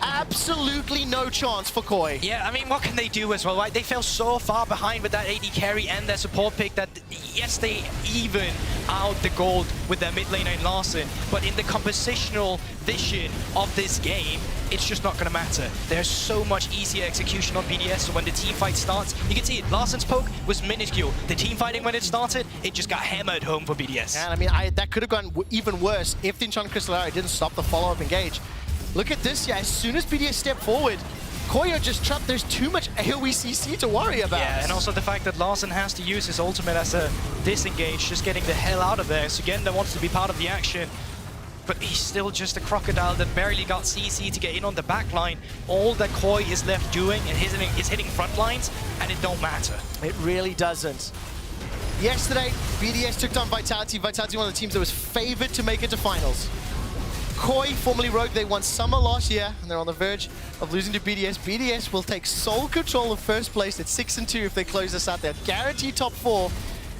Absolutely no chance for Koi. Yeah, I mean, what can they do as well, right? They fell so far behind with that AD carry and their support pick that, yes, they even out the gold with their mid laner in Larson, but in the compositional vision of this game, it's just not going to matter. There's so much easier execution on BDS, so when the team fight starts, you can see it. Larson's poke was minuscule. The team fighting, when it started, it just got hammered home for BDS. And I mean, that could have gone even worse if the Enchanted Crystal didn't stop the follow-up engage. Look at this, yeah, as soon as BDS step forward, Koi are just trapped. There's too much AoE CC to worry about. Yeah, and also the fact that Larson has to use his ultimate as a disengage, just getting the hell out of there. Sugenda wants to be part of the action, but he's still just a Crocodile that barely got CC to get in on the back line. All that Koi is left doing is hitting front lines, and it don't matter. It really doesn't. Yesterday, BDS took down Vitality. Vitality, one of the teams that was favored to make it to finals. Koi, formerly Rogue, they won Summer last year, and they're on the verge of losing to BDS. BDS will take sole control of first place at 6-2 if they close this out. They're guaranteed top 4,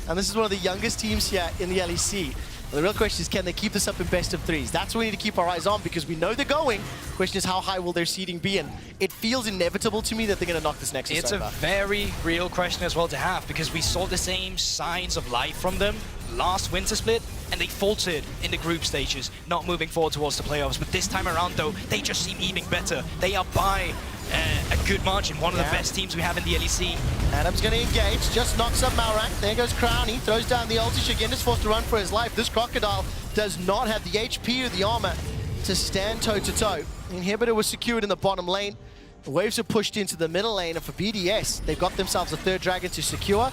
and this is one of the youngest teams here in the LEC. The real question is, can they keep this up in best of 3s? That's what we need to keep our eyes on, because we know they're going. The question is, how high will their seeding be? And it feels inevitable to me that they're going to knock this Nexus over. It's a very real question as well to have, because we saw the same signs of life from them last winter split, and they faltered in the group stages, not moving forward towards the playoffs. But this time around, though, they just seem even better. They are by a good margin, one of the best teams we have in the LEC. Adam's going to engage, just knocks up Malrang. There goes Crown, he throws down the ulti. Shigenda's forced to run for his life. This Crocodile does not have the HP or the armor to stand toe-to-toe. The inhibitor was secured in the bottom lane. The waves are pushed into the middle lane, and for BDS, they've got themselves a third dragon to secure.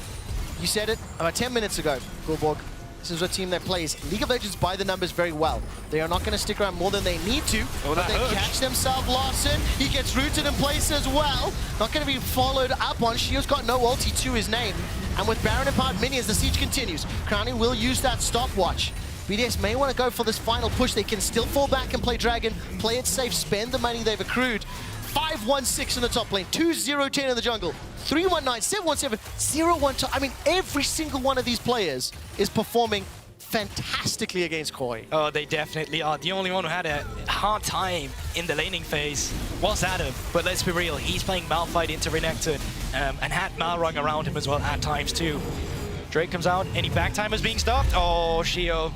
You said it about 10 minutes ago, Gulborg. This is a team that plays League of Legends by the numbers very well. They are not going to stick around more than they need to. Oh, but they catch themselves Larson. He gets rooted in place as well. Not going to be followed up on. Shio's got no ulti to his name. And with Baron and Powered minions, the siege continues. Crowning will use that stopwatch. BDS may want to go for this final push. They can still fall back and play Dragon, play it safe, spend the money they've accrued. 5-1-6 in the top lane, 2-0-10 in the jungle, 3-1-9, 7-1-7, 0-1-2. I mean, every single one of these players is performing fantastically against Koi. Oh, they definitely are. The only one who had a hard time in the laning phase was Adam. But let's be real, he's playing Malphite into Renekton and had Malrang around him as well at times too. Drake comes out, any back timers being stopped? Oh, Shio.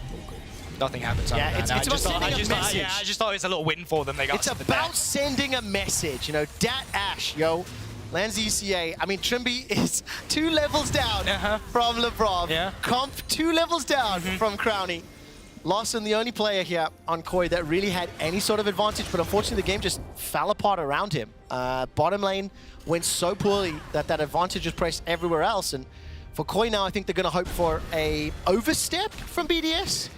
Nothing happens. Yeah, it's about sending a message. Yeah, I just thought it was a little win for them. They got it's about sending a message, you know. Dat Ash, yo. Lands ECA. I mean, Trimby is 2 levels down from Lebrov. Yeah. Comp 2 levels down from Crowny. Larson, the only player here on Koi that really had any sort of advantage, but unfortunately the game just fell apart around him. Bottom lane went so poorly that that advantage was pressed everywhere else. And for Koi now, I think they're going to hope for a overstep from BDS.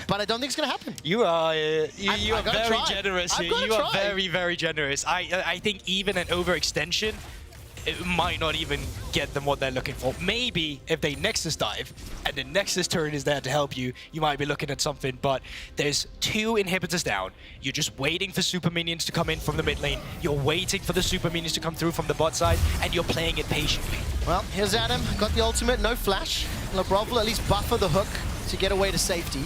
But I don't think it's going to happen. You are very generous here. You are very, very generous. I think even an overextension, it might not even get them what they're looking for. Maybe if they Nexus dive and the Nexus turret is there to help you, you might be looking at something. But there's 2 inhibitors down. You're just waiting for super minions to come in from the mid lane. You're waiting for the super minions to come through from the bot side, and you're playing it patiently. Well, here's Adam. Got the ultimate, no flash. Lebrov will at least buffer the hook to get away to safety.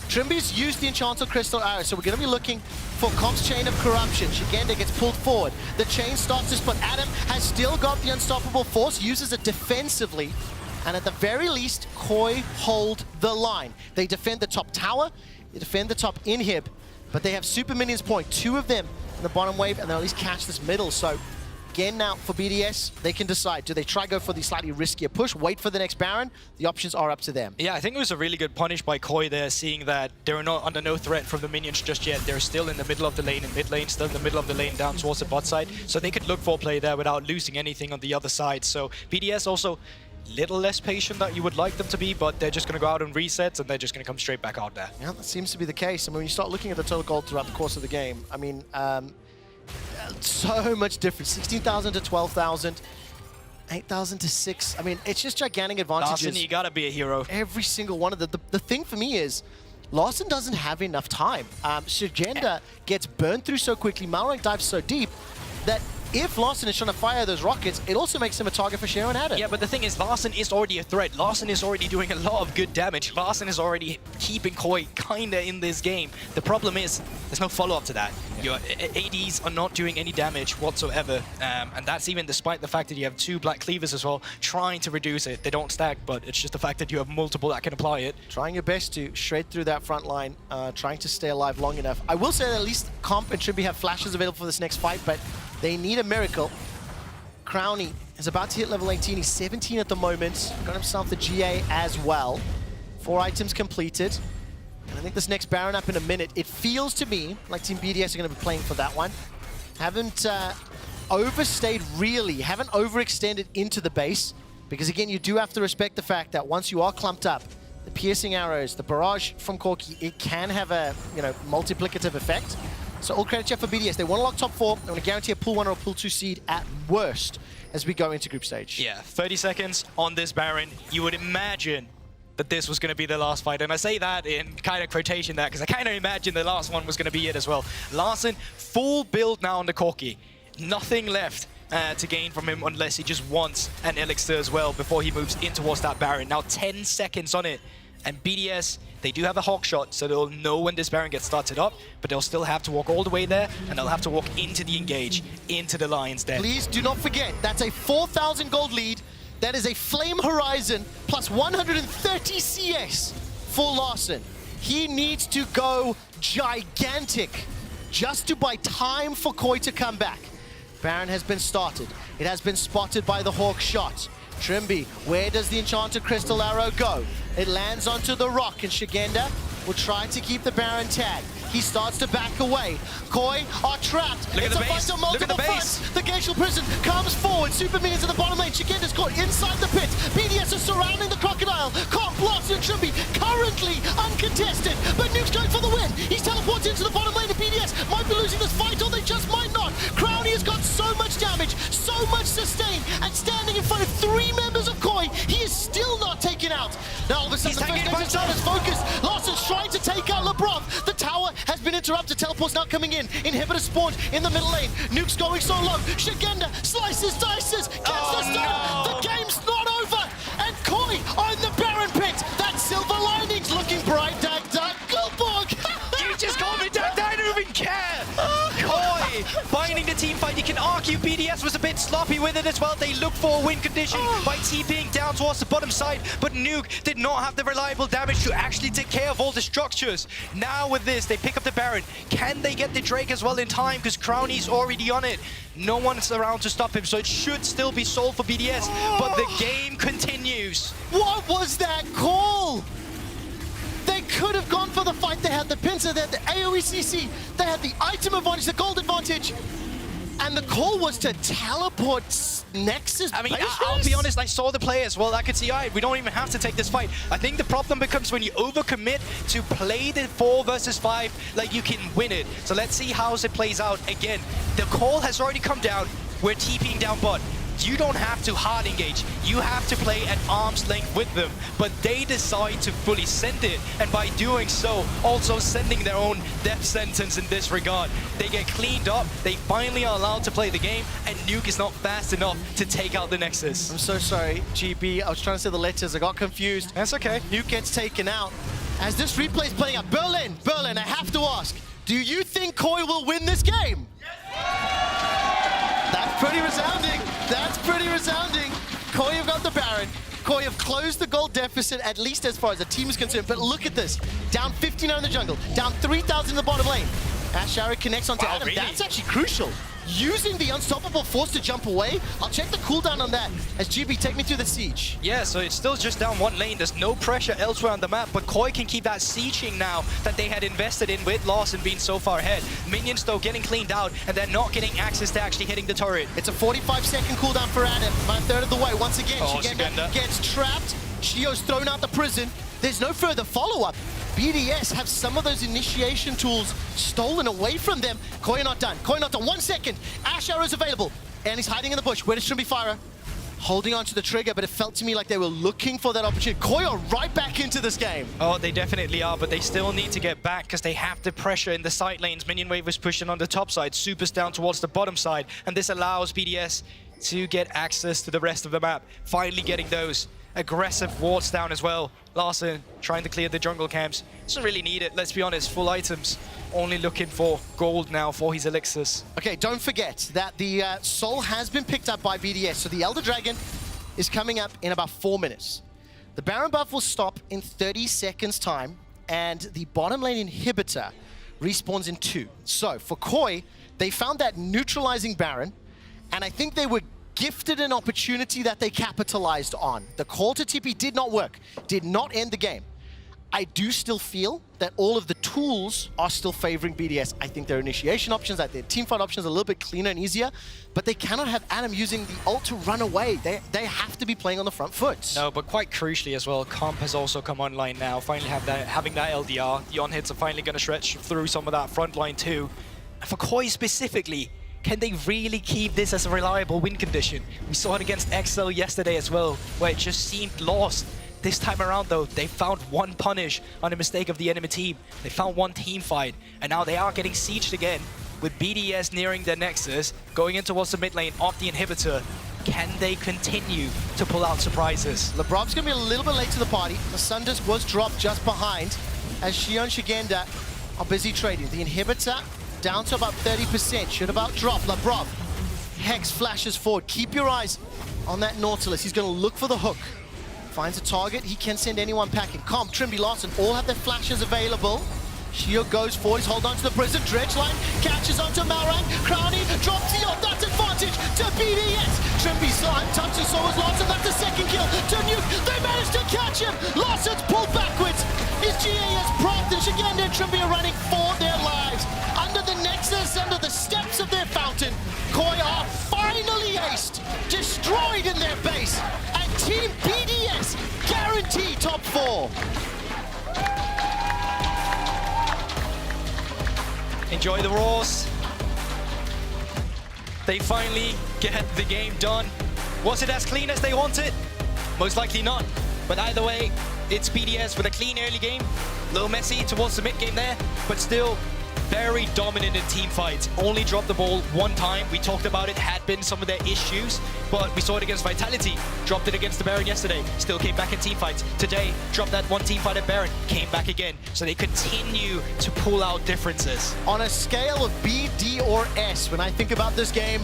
Trimby's used the Enchanted Crystal Arrow, so we're going to be looking for Comp's Chain of Corruption. Shigenda gets pulled forward. The chain starts to split. Adam has still got the Unstoppable Force, uses it defensively. And at the very least, Koi hold the line. They defend the top tower, they defend the top inhib, but they have super minions point, 2 of them in the bottom wave, and they'll at least catch this middle. So Again now, for BDS, they can decide. Do they try go for the slightly riskier push, wait for the next Baron? The options are up to them. Yeah, I think it was a really good punish by Koi there, seeing that they're not under no threat from the minions just yet. They're still in the middle of the lane, in mid lane, still in the middle of the lane down towards the bot side. So they could look for play there without losing anything on the other side. So BDS also little less patient than you would like them to be, but they're just going to go out on resets and they're just going to come straight back out there. Yeah, that seems to be the case. I mean, when you start looking at the total gold throughout the course of the game, I mean, so much difference. 16,000 to 12,000, 8,000 to 6. I mean, it's just gigantic advantages. Larssen, you gotta be a hero. Every single one of the thing for me is, Larssen doesn't have enough time. Shigenda gets burned through so quickly, Malrank dives so deep, that if Larssen is trying to fire those rockets, it also makes him a target for Shero and Adam. Yeah, but the thing is, Larssen is already a threat. Larssen is already doing a lot of good damage. Larssen is already keeping Koi kinda in this game. The problem is, there's no follow-up to that. Your ADs are not doing any damage whatsoever, and that's even despite the fact that you have 2 Black Cleavers as well, trying to reduce it. They don't stack, but it's just the fact that you have multiple that can apply it. Trying your best to shred through that front line, trying to stay alive long enough. I will say that at least Comp and Trimby have flashes available for this next fight, but they need a miracle. Crowny is about to hit level 18. He's 17 at the moment. Got himself the GA as well. 4 items completed. And I think this next Baron up in a minute. It feels to me like Team BDS are going to be playing for that one. Haven't overstayed really. Haven't overextended into the base. Because again, you do have to respect the fact that once you are clumped up, the piercing arrows, the barrage from Corki, it can have a multiplicative effect. So all credit for BDS. They want to lock top 4. They want to guarantee a pool 1 or a pool 2 seed at worst as we go into group stage. Yeah, 30 seconds on this Baron. You would imagine that this was going to be the last fight. And I say that in kind of quotation there, because I kind of imagine the last one was going to be it as well. Larssen, full build now on the Corki. Nothing left to gain from him unless he just wants an Elixir as well before he moves in towards that Baron. Now 10 seconds on it. And BDS, they do have a hawk shot, so they'll know when this Baron gets started up, but they'll still have to walk all the way there, and they'll have to walk into the engage, into the Lion's Den. Please do not forget, that's a 4,000 gold lead. That is a Flame Horizon plus 130 CS for Larssen. He needs to go gigantic just to buy time for Koi to come back. Baron has been started. It has been spotted by the hawk shot. Trimby, where does the Enchanted Crystal Arrow go? It lands onto the rock, and Shigenda will try to keep the Baron tagged. He starts to back away. Koi are trapped. Look at the base. Look at the base. The Glacial Prison comes forward. Super Minions in the bottom lane. Shigenda's caught inside the pit. BDS is surrounding the Crocodile. Comp, Larssen, and Trimby currently uncontested. But Nuke's going for the win. He's teleported into the bottom lane, and BDS might be losing this fight, or they just might not. Crowny has got so much damage, so much sustain, and standing in front of 3 members of Koi, he is still not taken out. Now all of a sudden, the first stage is focused. Larsen's trying to take out LeBron. The tower has been interrupted. Teleport's now coming in. Inhibitor spawned in the middle lane. Nuke's going so low. Shigenda slices, dices, gets the stun. No. The game's not over. And Koi on the Baron pit. That silver lining's looking bright. Dag, dag, Gulborg. You just called me Dag, I don't even care. Koi finding the team fight. You can argue BDS was a bit sloppy with it as well. They look for a win condition by TPing down towards the bottom side, but Nuke did not have the reliable damage to actually take care of all the structures. Now with this, they pick up the Baron. Can they get the Drake as well in time? Because Crowny's already on it. No one's around to stop him, so it should still be sold for BDS, but the game continues. What was that call? They could have gone for the fight. They had the pincer, they had the AoE CC, they had the item advantage, the gold advantage. And the call was to teleport Nexus. I mean, I'll be honest, I saw the players. Well, I could see, we don't even have to take this fight. I think the problem becomes when you overcommit to play the 4 versus 5, like you can win it. So let's see how it plays out. Again, the call has already come down. We're TPing down bot. You don't have to hard engage. You have to play at arm's length with them. But they decide to fully send it. And by doing so, also sending their own death sentence in this regard. They get cleaned up. They finally are allowed to play the game. And Nuke is not fast enough to take out the Nexus. I'm so sorry, GB. I was trying to say the letters. I got confused. That's okay. Nuke gets taken out. As this replay is playing out, Berlin, I have to ask, do you think Koi will win this game? That's pretty resounding. That's pretty resounding. Koi have got the Baron. Koi have closed the gold deficit, at least as far as the team is concerned. But look at this. Down 59 in the jungle. Down 3,000 in the bottom lane. Ashara connects onto Adam. Really? That's actually crucial. using the unstoppable force to jump away. I'll check the cooldown on that as GB take me through the siege. Yeah, so it's still just down one lane. There's no pressure elsewhere on the map, but Koi can keep that sieging now that they had invested in with Larssen being so far ahead. Minions, though, getting cleaned out, and they're not getting access to actually hitting the turret. It's a 45-second cooldown for Adam. About a third of the way. Once again, Shigenda gets trapped. Shio's thrown out the prison. There's no further follow-up. BDS have some of those initiation tools stolen away from them. Koi not done. Koi not done. 1 second. Ash arrow's available. And he's hiding in the bush. Where does Trimby fire? Holding on to the trigger, but it felt to me like they were looking for that opportunity. Koi are right back into this game. Oh, they definitely are, but they still need to get back because they have the pressure in the side lanes. Minion Wave is pushing on the top side, Super's down towards the bottom side, and this allows BDS to get access to the rest of the map. Finally getting those aggressive wards down as well. Larssen trying to clear the jungle camps. Doesn't really need it, let's be honest. Full items. Only looking for gold now for his elixirs. Okay, don't forget that the soul has been picked up by BDS. So the Elder Dragon is coming up in about 4 minutes. The Baron buff will stop in 30 seconds time, and the bottom lane inhibitor respawns in 2. So for Koi, they found that neutralizing Baron, and I think they were gifted an opportunity that they capitalized on. The call to TP did not work, did not end the game. I do still feel that all of the tools are still favoring BDS. I think their initiation options, that their teamfight options are a little bit cleaner and easier, but they cannot have Adam using the ult to run away. They have to be playing on the front foot. No, but quite crucially as well, Comp has also come online now. Finally having that LDR. The on-hits are finally going to stretch through some of that front line too. And for Koi specifically, can they really keep this as a reliable win condition? We saw it against XL yesterday as well, where it just seemed lost. This time around though, they found one punish on a mistake of the enemy team. They found one team fight, and now they are getting sieged again. With BDS nearing their nexus, going in towards the mid lane off the inhibitor. Can they continue to pull out surprises? Lebrov's gonna be a little bit late to the party. The Sundisk was dropped just behind as Shio and Shigenda are busy trading. The inhibitor down to about 30%, should about drop. Lebrov, Hex flashes forward. Keep your eyes on that Nautilus. He's gonna look for the hook. Finds a target, he can send anyone packing. Comp, Trimby, Larssen, all have their flashes available. Shio goes forward, he's hold on to the prison. Dredge line catches onto Malrang. Crowny drops the ult, that's advantage to BDS. Trimby slime touches, so was Larssen, that's the second kill to Nuke. They managed to catch him. Larsen's pulled backwards. His GAS prompt and Shigenda and Trimby are running for their lives. Under the Nexus, under the steps of their fountain, Koi are finally aced, destroyed in their base, and Team BDS guarantee top 4. Enjoy the roars. They finally get the game done. Was it as clean as they wanted? Most likely not. But either way, it's BDS with a clean early game. A little messy towards the mid game there, but still very dominant in team fights. Only dropped the ball one time. We talked about it, had been some of their issues, but we saw it against Vitality. Dropped it against the Baron yesterday. Still came back in team fights. Today, dropped that one team fight at Baron. Came back again. So they continue to pull out differences. On a scale of B, D, or S, when I think about this game,